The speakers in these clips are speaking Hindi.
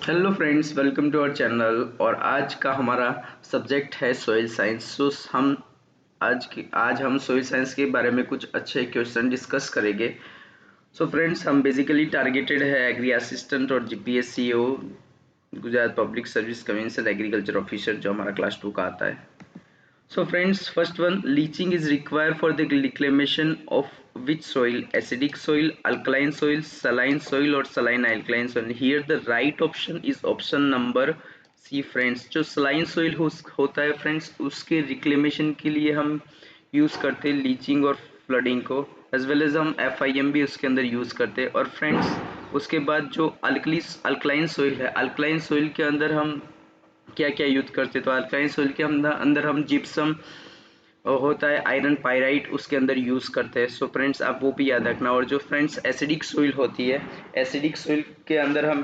Hello friends, welcome to our channel. और आज का हमारा सब्जेक्ट है सॉइल साइंस। हम आज हम सॉइल साइंस के बारे में कुछ अच्छे क्वेश्चन डिस्कस करेंगे। फ्रेंड्स, हम बेसिकली टारगेटेड है एग्री असिस्टेंट और GPSCO Gujarat public service commission agriculture officer, जो हमारा क्लास 2 का आता है। Friends, first one, leaching is required for the reclamation of which soil? Acidic soil, alkaline soil, saline soil or saline alkaline soil? Here the right option is option number C friends। जो saline soil होता है friends, उसके reclamation के लिए हम use करते हैं लीचिंग और फ्लडिंग को, एज वेल एज हम FIM भी उसके अंदर यूज़ करते हैं। और फ्रेंड्स, उसके बाद जो अल्कलाइन सोइल है, अल्कलाइन सोइल के अंदर हम क्या क्या यूज करते, तो अल्काइन सोइल के अंदर हम जिप्सम होता है, आयरन पाइराइट, उसके अंदर यूज करते हैं। फ्रेंड्स, आप वो भी याद रखना। और जो फ्रेंड्स एसिडिक सोइल होती है, एसिडिक सोइल के अंदर हम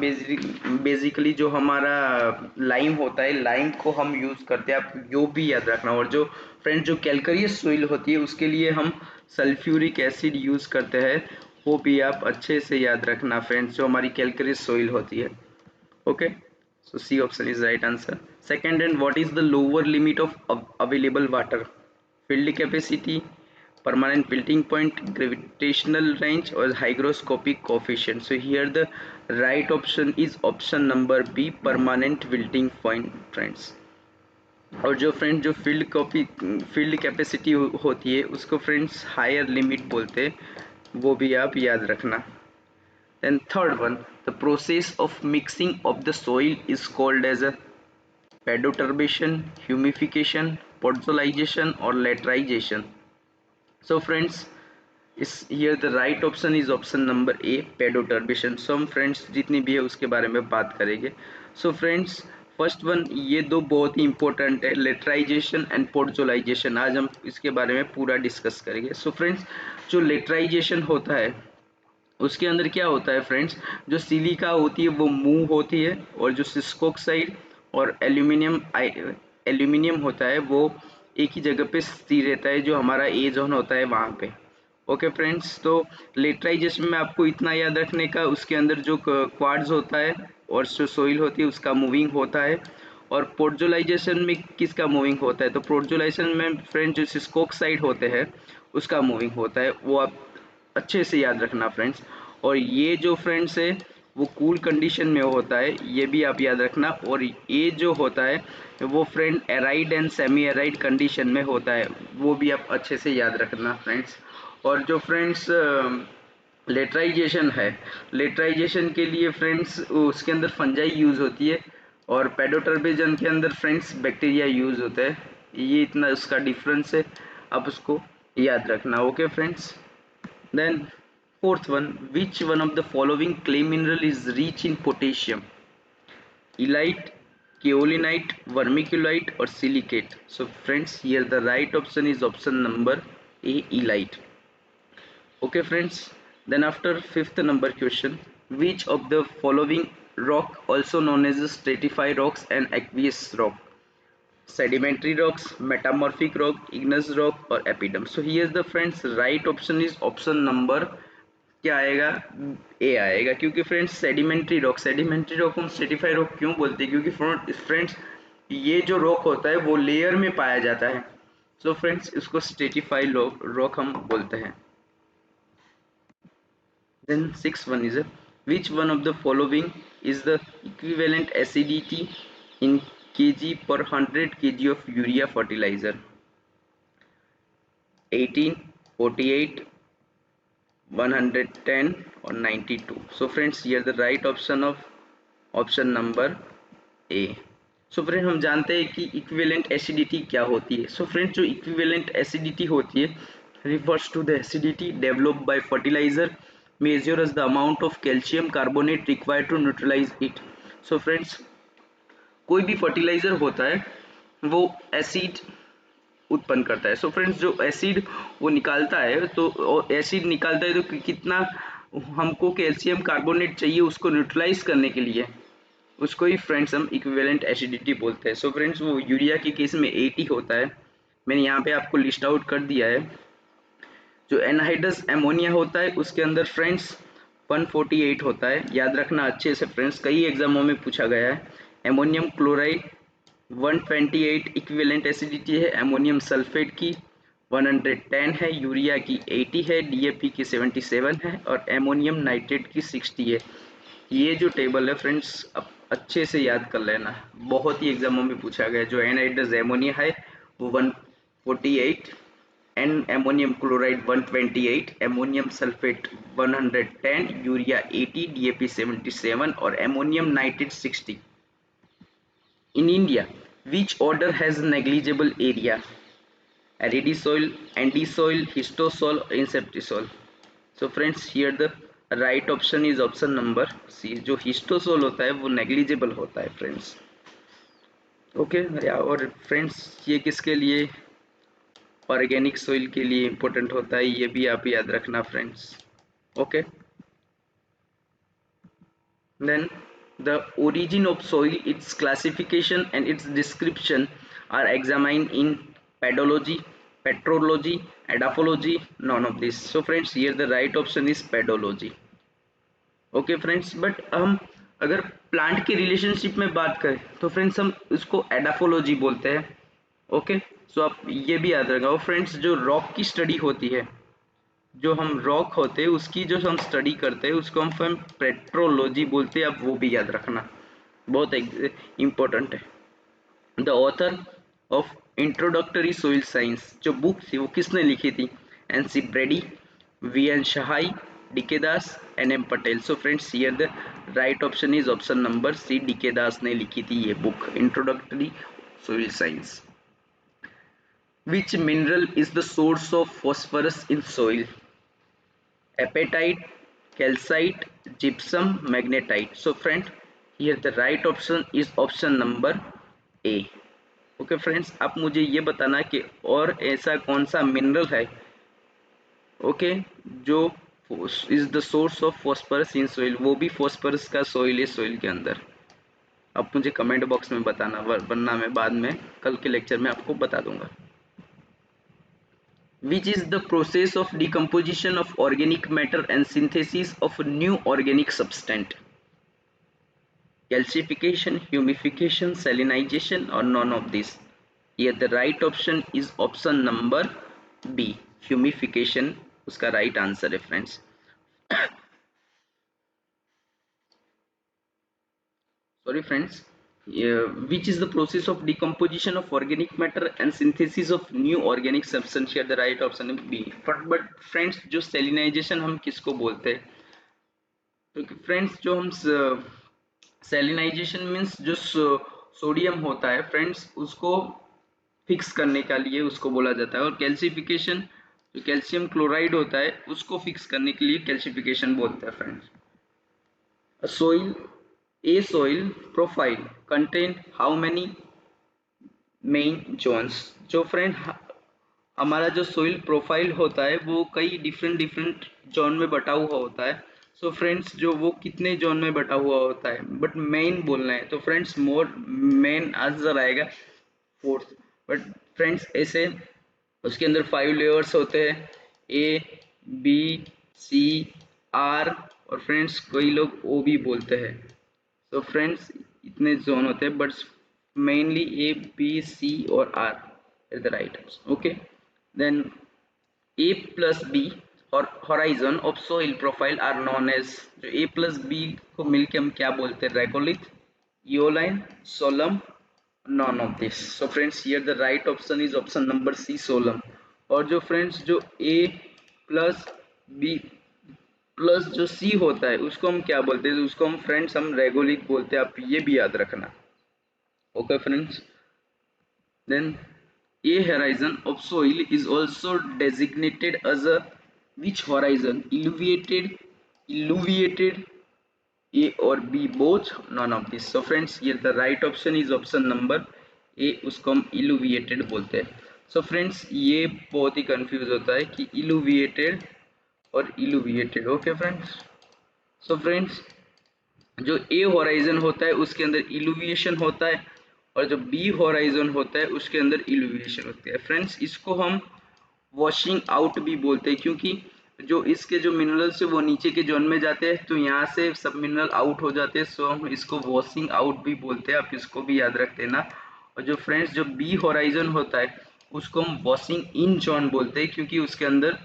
बेसिकली जो हमारा लाइम होता है, लाइम को हम यूज करते हैं, आप यो भी याद रखना। और जो फ्रेंड्स जो कैल्करियस सोइल होती है, उसके लिए हम सल्फ्यूरिक एसिड यूज करते हैं, वो भी आप अच्छे से याद रखना फ्रेंड्स, जो हमारी कैल्करियस सोइल होती है। Okay, so C option is right answer. Second, and what is the lower limit of available water? Field capacity, permanent wilting point, gravitational range or hygroscopic coefficient? So here the right option is option number B, permanent wilting point friends। और जो फ्रेंड जो फील्ड कैपेसिटी होती है, उसको फ्रेंड्स हायर लिमिट बोलते हैं, वो भी आप याद रखना। Then third one, the process of mixing of the soil is called as a pedoturbation, humification, podzolization or laterization? So friends, is here the right option is option number A, pedoturbation। हम फ्रेंड्स जितनी भी है उसके बारे में बात करेंगे। फ्रेंड्स, फर्स्ट वन, ये दो बहुत ही इंपॉर्टेंट है, लेटराइजेशन एंड पोर्चोलाइजेशन। आज हम इसके बारे में पूरा डिस्कस करेंगे। फ्रेंड्स, जो लेटराइजेशन होता है, उसके अंदर क्या होता है फ्रेंड्स, जो सिलिका होती है वो मूव होती है, और जो सिस्कोक्साइड और एल्यूमिनियम होता है वो एक ही जगह पे स्थिर रहता है, जो हमारा ए जोन होता है वहाँ पे। ओके फ्रेंड्स, तो लेटराइजेशन में आपको इतना याद रखने का, उसके अंदर जो क्वार्ट्ज होता है और जो सोइल होती है उसका मूविंग होता है। और पोर्जोलाइजेशन में किसका मूविंग होता है, तो पोर्जोलाइजेशन में फ्रेंड्स जो सिस्कोक्साइड होते हैं उसका मूविंग होता है, वो आप अच्छे से याद रखना फ्रेंड्स। और ये जो फ्रेंड्स है वो कूल कंडीशन में होता है, ये भी आप याद रखना। और ये जो होता है वो friend arid and semi arid condition में होता है, वो भी आप अच्छे से याद रखना फ्रेंड्स। और जो फ्रेंड्स लेटराइजेशन है, लेटराइजेशन के लिए फ्रेंड्स उसके अंदर फंजाई यूज़ होती है, और पेडोटर्बिजन के अंदर फ्रेंड्स बैक्टीरिया यूज़ होता है। ये इतना उसका डिफरेंस है, आप उसको याद रखना। Okay friends. Then fourth one, which one of the following clay mineral is rich in potassium? Elite, kaolinite, vermiculite or silicate? So friends, here the right option is option number A, elite. Okay friends, then after fifth number question, which of the following rock also known as stratified rocks and aqueous rock? Sedimentary rocks, metamorphic rock, igneous rock or epidome? So here the friends right option is option number क्या आएगा, ए आएगा। क्योंकि फ्रेंड्स सेडिमेंट्री रॉक हम स्ट्रेटिफाइड रॉक क्यों बोलते हैं, क्योंकि फ्रेंड्स ये जो रॉक होता है वो लेयर में पाया जाता है। फ्रेंड्स, इसको स्ट्रेटिफाइड रॉक हम बोलते हैं। Then six one is which one of the following is the equivalent acidity in kg per 100 kg of urea fertilizer? 18, 48, 110 or 92? So friends, here the right option of option number A। Friend, हम जानते हैं कि इक्विवेलेंट एसिडिटी क्या होती है। फ्रेंड्स, जो इक्विवेलेंट एसिडिटी होती है refers to the acidity developed by fertilizer measured as the amount of calcium carbonate required to neutralize it। Friends, कोई भी फर्टिलाइजर होता है वो एसिड उत्पन्न करता है। फ्रेंड्स, जो एसिड वो निकालता है, तो एसिड निकालता है तो कितना हमको कैल्शियम कार्बोनेट चाहिए उसको न्यूट्रलाइज करने के लिए, उसको ही फ्रेंड्स हम इक्विवेलेंट एसिडिटी बोलते हैं। फ्रेंड्स, वो यूरिया के केस में 80 होता है, मैंने यहाँ पे आपको लिस्ट आउट कर दिया है। जो एनहाइड्रस एमोनिया होता है उसके अंदर फ्रेंड्स 148 होता है, याद रखना अच्छे से फ्रेंड्स, कई एग्जामों में पूछा गया है। एमोनियम क्लोराइड 128 इक्विवेलेंट एसिडिटी है एमोनियम सल्फेट की, 110 है, यूरिया की 80 है, डीएपी की 77 है और एमोनियम नाइट्रेट की 60 है। ये जो टेबल है फ्रेंड्स अब अच्छे से याद कर लेना, बहुत ही एग्जामों में पूछा गया। जो एनहाइड्रस एमोनिया है वो 148, and ammonium chloride 128, ammonium sulphate 110, urea 80, DAP 77 और ammonium nitrate 60। In India, which order has negligible area? Aridisol, andisol, histosol, inceptisol. So friends, here the right option is option number C. जो histosol होता है वो negligible होता है friends. ओके और फ्रेंड्स ये किसके लिए, ऑर्गेनिक सोइल के लिए इंपॉर्टेंट होता है, ये भी आप याद रखना friends. Okay then the origin of soil, its classification and its description are examined in pedology, petrology, edaphology, none of this. So friends, here the right option is pedology. Okay friends, but हम अगर प्लांट के रिलेशनशिप में बात करें तो फ्रेंड्स हम उसको एडाफोलॉजी बोलते हैं। ओके सो आप ये भी याद रखना फ्रेंड्स, जो रॉक की स्टडी होती है, जो हम रॉक होते हैं उसकी जो हम स्टडी करते हैं उसको हम पेट्रोलॉजी बोलते हैं, आप वो भी याद रखना, बहुत इम्पोर्टेंट है। The author of introductory soil science, जो बुक थी वो किसने लिखी थी, N C Brady, V N Sahai, D K Das, N M Patel. So friends here the right option is option number C, D K Das ने लिखी थी ये book introductory soil science. Which mineral is the source of phosphorus in soil, apatite, calcite, gypsum, magnetite. So friend, here the right option is option number A. Okay friends, आप मुझे ये बताना कि और ऐसा कौन सा मिनरल है ओके जो is the source of phosphorus in soil, वो भी फॉस्फोरस का सोइल है सोइल के अंदर। आप मुझे कमेंट बॉक्स में बताना, वरना मैं बाद में कल के लेक्चर में आपको बता दूंगा। which is the process of decomposition of organic matter and synthesis of a new organic substance, calcification, humidification, salinization or none of this. Here the right option is option number B, humidification उसका right answer है friends. Sorry friends, which is the process of decomposition of organic matter and synthesis of new organic substance, here the right option is B. but friends, जो salinization हम किसको बोलते हैं, तो फ्रेंड्स जो हम सैलिनाइजेशन मीन्स जो सोडियम होता है फ्रेंड्स उसको फिक्स करने के लिए उसको बोला जाता है, और कैल्सिफिकेशन जो कैल्शियम क्लोराइड होता है उसको फिक्स करने के लिए कैल्सिफिकेशन बोलते हैं friends. Soil, a soil profile contain how many main zones, जो फ्रेंड हमारा जो सोइल प्रोफाइल होता है वो कई डिफरेंट जोन में बटा हुआ होता है। सो फ्रेंड्स जो वो कितने जोन में बटा हुआ होता है, बट मेन बोलना है तो फ्रेंड्स मोर मेन आंसर आएगा फोर्थ। बट फ्रेंड्स ऐसे उसके अंदर 5 लेयर्स होते हैं, ए बी सी आर और फ्रेंड्स कई लोग ओ भी बोलते हैं। तो फ्रेंड्स इतने जोन होते हैं, but mainly A B C और R is the right answer. Okay then A plus B और horizon of soil profile are known as, जो A plus B को मिलके हम क्या बोलते हैं, regolith, eoline, solemn, none of this. So friends here the right option is option number C, solemn. और जो friends जो A plus B plus जो C होता है उसको हम क्या बोलते हैं, उसको हम फ्रेंड्स हम regolith बोलते हैं, आप ये भी याद रखना। Okay friends, then a horizon of soil is also designated as a which horizon, illuviated, A or B, both, none of this. So friends here the right option is option number A, उसको हम illuviated बोलते हैं। So friends ये बहुत ही कंफ्यूज होता है कि illuviated और illuviated। Okay friends, so friends जो ए होराइजन होता है उसके अंदर इल्यूविएशन होता है, और जो बी होराइजन होता है उसके अंदर इल्यूविएशन होती है। फ्रेंड्स इसको हम वॉशिंग आउट भी बोलते हैं, क्योंकि जो इसके जो मिनरल्स है वो नीचे के जोन में जाते हैं, तो यहाँ से सब मिनरल आउट हो जाते हैं, सो हम इसको वॉशिंग आउट भी बोलते हैं, आप इसको भी याद रख देना। और जो फ्रेंड्स जो बी होराइजन होता है उसको हम वॉशिंग इन जोन बोलते हैं, क्योंकि उसके अंदर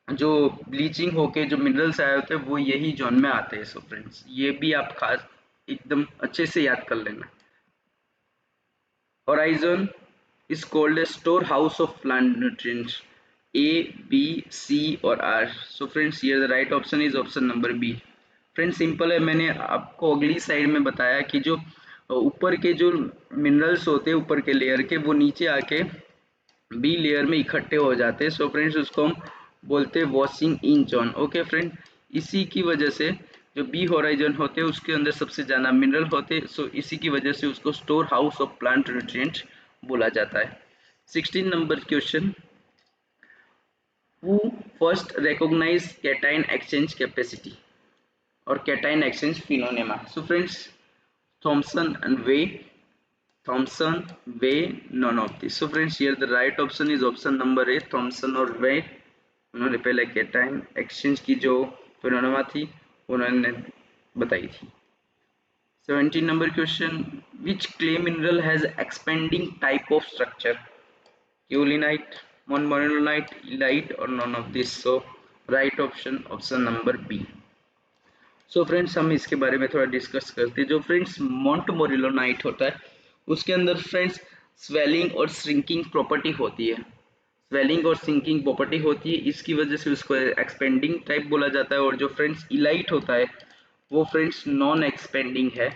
जो ब्लीचिंग होके जो मिनरल्स आए होते हैं वो यही जोन में आते हैं। सो फ्रेंड्स ये भी आप खास एकदम अच्छे से याद कर लेना। Horizon is called a storehouse of plant nutrients. A, B, C और R. So friends here the right option is option number B. Friends simple है, मैंने आपको अगली साइड में बताया कि जो ऊपर के जो मिनरल्स होते हैं ऊपर के लेयर के, वो नीचे आके बी लेयर में इकट्ठे हो जाते हैं। सो फ्रेंड्स उसको हम बोलते हैं वॉशिंग इन जोन। ओके फ्रेंड, इसी की वजह से जो बी होराइजन होते हैं उसके अंदर सबसे ज़्यादा मिनरल होते हैं, सो इसी की वजह से उसको store house of plant nutrient बोला जाता है। 16 number question, who first recognise cation exchange capacity और cation exchange phenomena? So friends Thomson and Way, Thomson, Way, none of this. So friends, here the right option is option number A, Thomson और Way। उन्होंने पहले कैटाइन एक्सचेंज की जो फिनोमेना थी उन्होंने बताई थी। 17 number question, which clay mineral has expanding type of structure? Kaolinite, montmorillonite, illite और none of this. So right option option number B. So friends हम इसके बारे में थोड़ा डिस्कस करते हैं। जो फ्रेंड्स मोंटमोरिलोनाइट होता है उसके अंदर फ्रेंड्स स्वेलिंग और श्रिंकिंग प्रॉपर्टी होती है, स्वेलिंग और श्रिंकिंग प्रॉपर्टी होती है, इसकी वजह से उसको एक्सपेंडिंग टाइप बोला जाता है। और जो फ्रेंड्स इलाइट होता है वो फ्रेंड्स नॉन एक्सपेंडिंग है,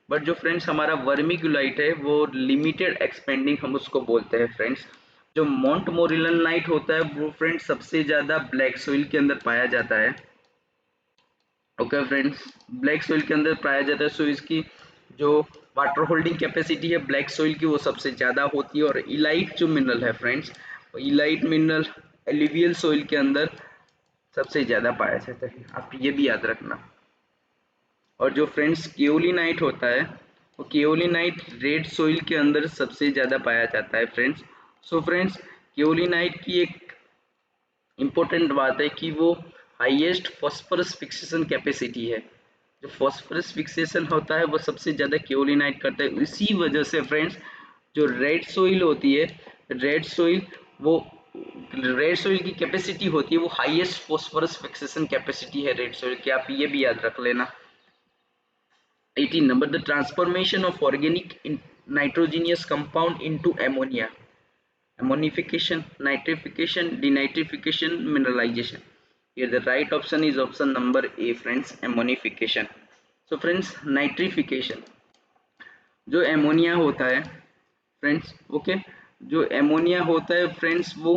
बट जो फ्रेंड्स हमारा वर्मिक्यूलाइट है वो लिमिटेड एक्सपेंडिंग हम उसको बोलते हैं। फ्रेंड्स जो मोंटमोरिलोनाइट होता है वो फ्रेंड्स सबसे ज़्यादा ब्लैक सोइल के अंदर पाया जाता है। ओके फ्रेंड्स, ब्लैक सोइल के अंदर पाया जाता है, सो इसकी जो वाटर होल्डिंग कैपेसिटी है ब्लैक सोइल की वो सबसे ज़्यादा होती है। और इलाइट जो मिनरल है friends, elite mineral alluvial soil के अंदर सबसे ज़्यादा पाया जाता है, आप ये भी याद रखना। और जो फ्रेंड्स केओलिनाइट होता है वो केओलिनाइट रेड सोइल के अंदर सबसे ज़्यादा पाया जाता है फ्रेंड्स। सो फ्रेंड्स केओलिनाइट की एक इम्पोर्टेंट बात है कि वो हाईएस्ट फॉस्फोरस फिक्सेशन कैपेसिटी है, जो फॉस्फोरस फिक्सेशन होता है वो सबसे ज़्यादा केओलिनाइट करता है। इसी वजह से फ्रेंड्स जो रेड सोइल होती है, रेड सोइल वो रेड सोइल की कैपेसिटी होती है वो हाईएस्ट फॉस्फोरस फिक्सेशन कैपेसिटी है रेड सोइल की, आप ये भी याद रख लेना। 18 number, the transformation of organic nitrogenous compound into ammonia, ammonification, nitrification, denitrification, mineralization. Here the right option is option number A friends, ammonification. So friends nitrification, जो एमोनिया होता है फ्रेंड्स, ओके, जो एमोनिया होता है फ्रेंड्स वो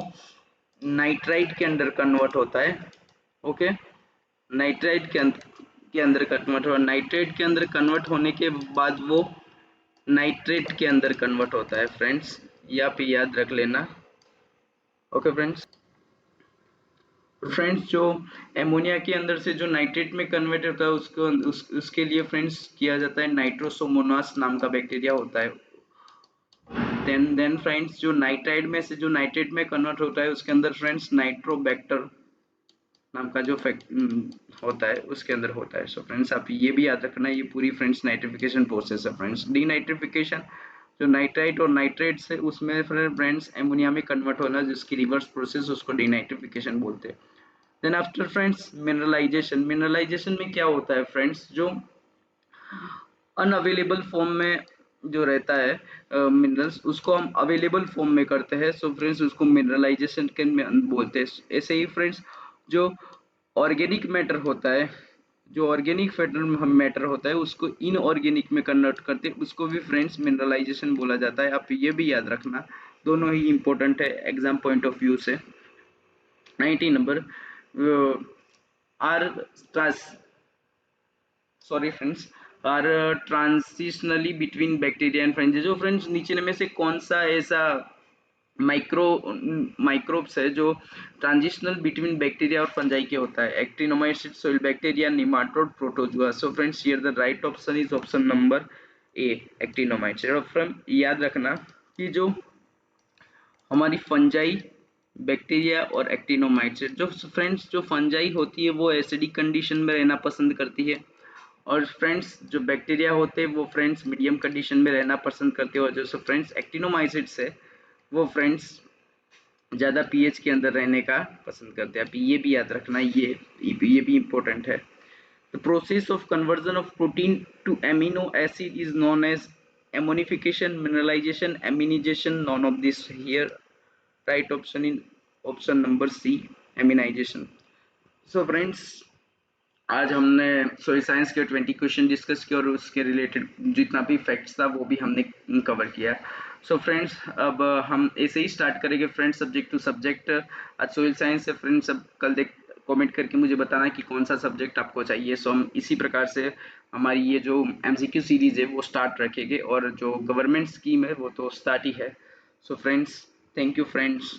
नाइट्राइट के अंदर कन्वर्ट होता है। ओके, नाइट्राइट के अंदर कन्वर्ट हो, नाइट्रेट के अंदर कन्वर्ट होने के बाद वो नाइट्रेट के अंदर कन्वर्ट होता है फ्रेंड्स, ये आप याद रख लेना। ओके फ्रेंड्स, जो एमोनिया के अंदर से जो नाइट्रेट में कन्वर्ट होता है उसको उसके लिए फ्रेंड्स किया जाता है नाइट्रोसोमोनास नाम का बैक्टीरिया होता है। देन फ्रेंड्स जो नाइट्राइड में से जो नाइट्रेट में कन्वर्ट होता है उसके अंदर फ्रेंड्स नाइट्रोबैक्टर नाम का जो होता है उसके अंदर होता है। सो फ्रेंड्स आप ये भी याद रखना, ये पूरी फ्रेंड्स नाइट्रिफिकेशन प्रोसेस है फ्रेंड्स। डीनाइट्रिफिकेशन जो नाइट्राइट और नाइट्रेट से उसमें फ्रेंड्स एमोनिया में कन्वर्ट होना, जिसकी रिवर्स प्रोसेस उसको डीनाइट्रिफिकेशन बोलते हैं। Then after friends mineralization, mineralization में क्या होता है फ्रेंड्स, जो अनअवेलेबल फॉर्म में जो रहता है मिनरल्स उसको हम अवेलेबल फॉर्म में करते हैं। सो फ्रेंड्स उसको मिनरलाइजेशन के बोलते हैं। ऐसे ही फ्रेंड्स जो ऑर्गेनिक मैटर होता है, जो ऑर्गेनिक मैटर होता है उसको इनऑर्गेनिक में कन्वर्ट करते हैं, उसको भी फ्रेंड्स मिनरलाइजेशन बोला जाता है, आप ये भी याद रखना, दोनों ही इंपॉर्टेंट है एग्जाम पॉइंट ऑफ व्यू से। 19 number, are sorry friends are transitionally between bacteria and friends, जो फ्रेंड्स नीचे में से कौन सा ऐसा माइक्रोब्स है जो ट्रांजिशनल बिटवीन बैक्टीरिया और फंजाई के होता है? Actinomycete, soil bacteria, nematode, protozoa. So friends here the right option is option number A, actinomycete. और फ्रेंड याद रखना कि जो हमारी फंजाई बैक्टीरिया और एक्टिनोमाइट्स। जो फ्रेंड्स जो फंजाई होती है वो एसिडिक कंडीशन में रहना पसंद करती है, और फ्रेंड्स जो बैक्टीरिया होते हैं वो फ्रेंड्स मीडियम कंडीशन में रहना पसंद करते हैं, और जो फ्रेंड्स एक्टिनोमाइसिट्स है वो फ्रेंड्स ज़्यादा पीएच के अंदर रहने का पसंद करते हैं। आप ये भी याद रखना, ये भी इम्पोर्टेंट है। The process of conversion of protein to amino acid is known as ammonification, mineralization, aminization. None of this here. Right option in option number C, aminization. So friends, आज हमने सोइल साइंस के 20 क्वेश्चन डिस्कस किए और उसके रिलेटेड जितना भी फैक्ट्स था वो भी हमने कवर किया। सो फ्रेंड्स, अब हम ऐसे ही स्टार्ट करेंगे फ्रेंड्स, सब्जेक्ट टू सब्जेक्ट। आज सोइल साइंस है फ्रेंड्स, अब कल देख कमेंट करके मुझे बताना कि कौन सा सब्जेक्ट आपको चाहिए। सो हम इसी प्रकार से हमारी ये जो एमसीक्यू सीरीज है वो स्टार्ट रखेंगे, और जो गवर्नमेंट स्कीम है वो तो स्टार्ट ही है। So friends, thank you friends.